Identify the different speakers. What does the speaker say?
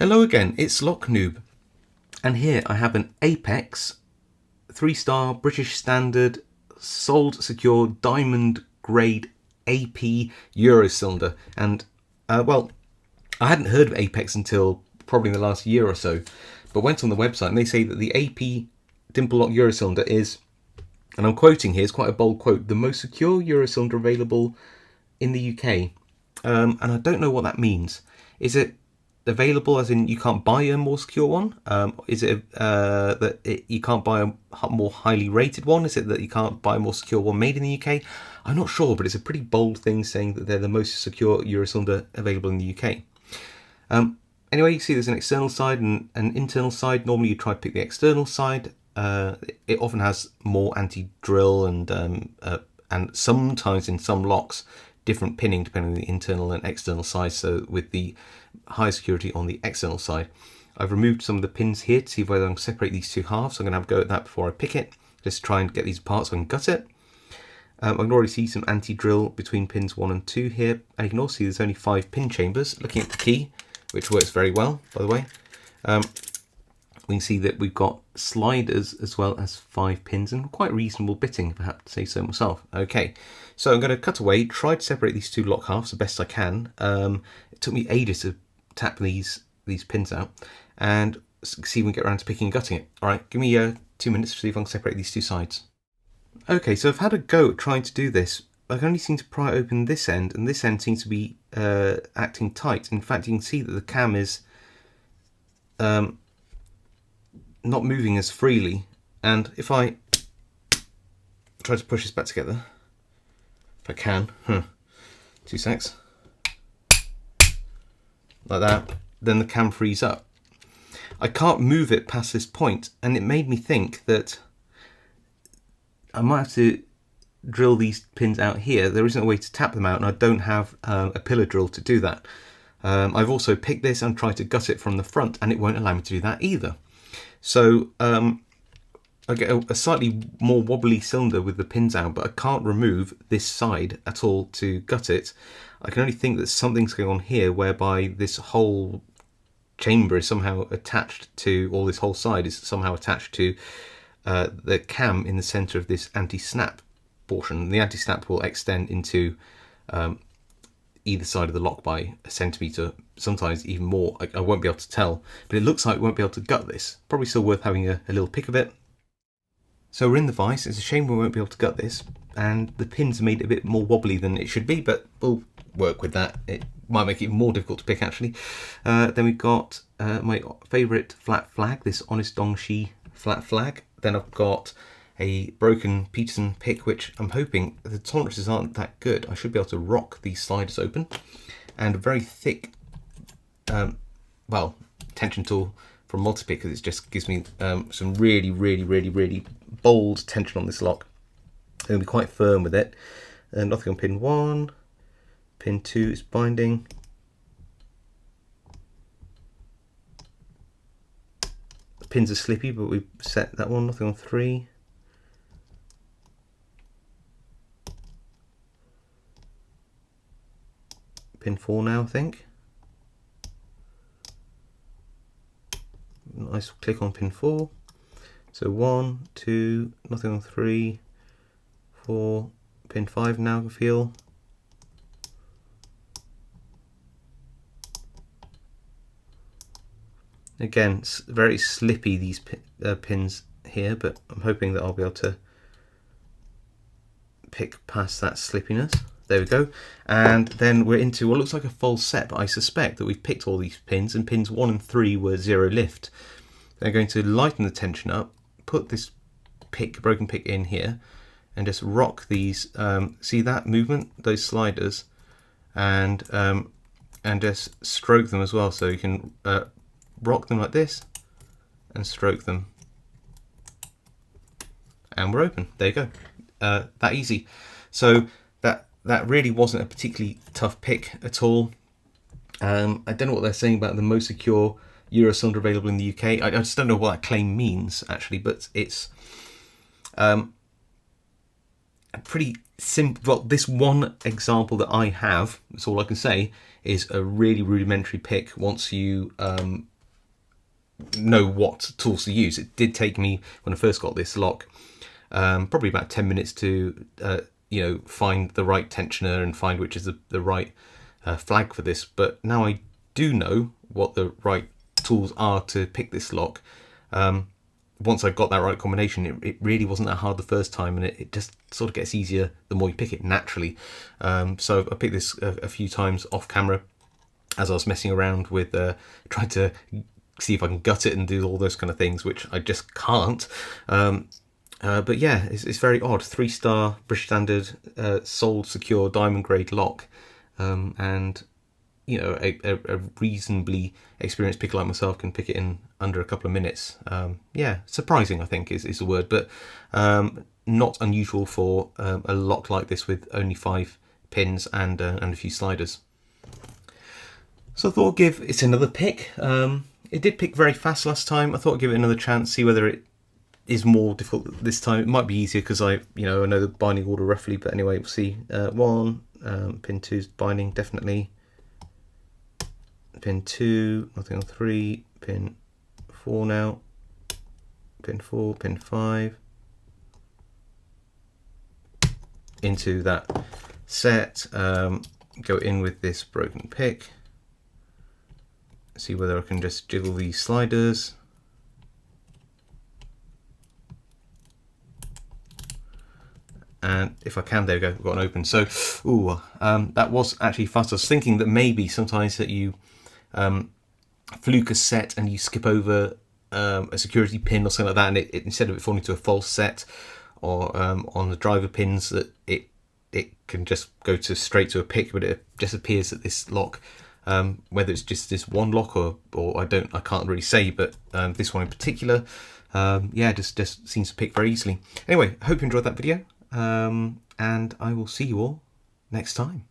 Speaker 1: Hello again, it's Noob, and here I have an Apecs 3-star British Standard soled secure diamond grade AP Euro cylinder. And well, I hadn't heard of Apex until probably in the last year or so, but went on the website and they say that the AP dimple lock Euro cylinder is, and I'm quoting here, it's quite a bold quote, the most secure Euro cylinder available in the UK. And I don't know what that means. Is it available as in you can't buy a more secure one? Is it that you can't buy a more highly rated one? Is it that you can't buy a more secure one made in the UK? I'm not sure, but it's a pretty bold thing saying that they're the most secure Euro cylinder available in the UK. Anyway, you see there's an external side and an internal side. Normally you try to pick the external side. It often has more anti-drill and sometimes in some locks different pinning depending on the internal and external side, so with the high security on the external side. I've removed some of the pins here to see whether I can separate these two halves. So I'm going to have a go at that before I pick it, just to try and get these apart so I can gut it. I can already see some anti-drill between pins 1 and 2 here, and you can also see there's only 5 pin chambers. Looking at the key, which works very well, by the way, we can see that we've got sliders as well as 5 pins and quite reasonable bitting, if I have to say so myself. Okay, so I'm going to cut away, try to separate these two lock halves the best I can. It took me ages to tap these pins out and see if we can get around to picking and gutting it. All right, give me 2 minutes to see if I can separate these two sides. Okay, so I've had a go at trying to do this. I can only seem to pry open this end, and this end seems to be acting tight. In fact, you can see that the cam is not moving as freely, and if I try to push this back together, if I can, 2 secs, like that, then the cam frees up. I can't move it past this point, and it made me think that I might have to drill these pins out here. There isn't a way to tap them out, and I don't have a pillar drill to do that. I've also picked this and tried to gut it from the front, and it won't allow me to do that either. So I get a slightly more wobbly cylinder with the pins out, but I can't remove this side at all to gut it. I can only think that something's going on here whereby this whole chamber is somehow attached to, or this whole side is somehow attached to the cam in the center of this anti-snap portion. The anti-snap will extend into either side of the lock by a centimetre, sometimes even more. I won't be able to tell, but it looks like we won't be able to gut this. Probably still worth having a little pick of it. So we're in the vise. It's a shame we won't be able to gut this, and the pins are made a bit more wobbly than it should be, but we'll work with that. It might make it more difficult to pick, actually. Then we've got my favourite flat flag, this Honest Dongshi flat flag. Then I've got a broken Peterson pick, which I'm hoping the tolerances aren't that good. I should be able to rock these sliders open. And a very thick, well, tension tool from multi-pick, because it just gives me some really bold tension on this lock. It'll be quite firm with it. And nothing on pin 1. Pin 2 is binding. The pins are slippy, but we've set that one. Nothing on 3. Pin 4 now, I think. Nice click on pin 4. So 1, 2, nothing on 3, 4, pin 5 now I can feel. Again, it's very slippy, these pins here, but I'm hoping that I'll be able to pick past that slippiness. There we go. And then we're into what looks like a false set, but I suspect that we've picked all these pins, and pins 1 and 3 were 0 lift. They're going to lighten the tension up, put this broken pick in here, and just rock these. See that movement? Those sliders, and just stroke them as well. So you can rock them like this and stroke them, and we're open. There you go. That easy. So that really wasn't a particularly tough pick at all. I don't know what they're saying about the most secure Euro cylinder available in the UK. I just don't know what that claim means, actually, but it's a pretty simple. Well, this one example that I have, that's all I can say, is a really rudimentary pick once you know what tools to use. It did take me, when I first got this lock, probably about 10 minutes to find the right tensioner and find which is the right flag for this. But now I do know what the right tools are to pick this lock. Once I got that right combination, it really wasn't that hard the first time, and it just sort of gets easier the more you pick it naturally. So I picked this a few times off camera as I was messing around with trying to see if I can gut it and do all those kind of things, which I just can't. But yeah, it's very odd. 3-star British Standard, sold secure diamond grade lock, and a reasonably experienced picker like myself can pick it in under a couple of minutes. Yeah, surprising I think is the word, but not unusual for a lock like this with only 5 pins and a few sliders. So I thought I'd give it another pick. It did pick very fast last time. I thought I'd give it another chance, see whether it is more difficult this time. It might be easier because I know the binding order roughly, but anyway, we'll see. 1, pin 2's binding definitely. Pin 2, nothing on 3, pin 4 now, pin 4, pin 5, into that set, go in with this broken pick, see whether I can just jiggle these sliders. And if I can, there we go, we've got an open. So, that was actually fast. I was thinking that maybe sometimes that you fluke a set and you skip over a security pin or something like that, and it instead of it falling to a false set or on the driver pins, that it can just go to straight to a pick. But it just appears that this lock, whether it's just this one lock or I can't really say, but this one in particular, just seems to pick very easily. Anyway, I hope you enjoyed that video, and I will see you all next time.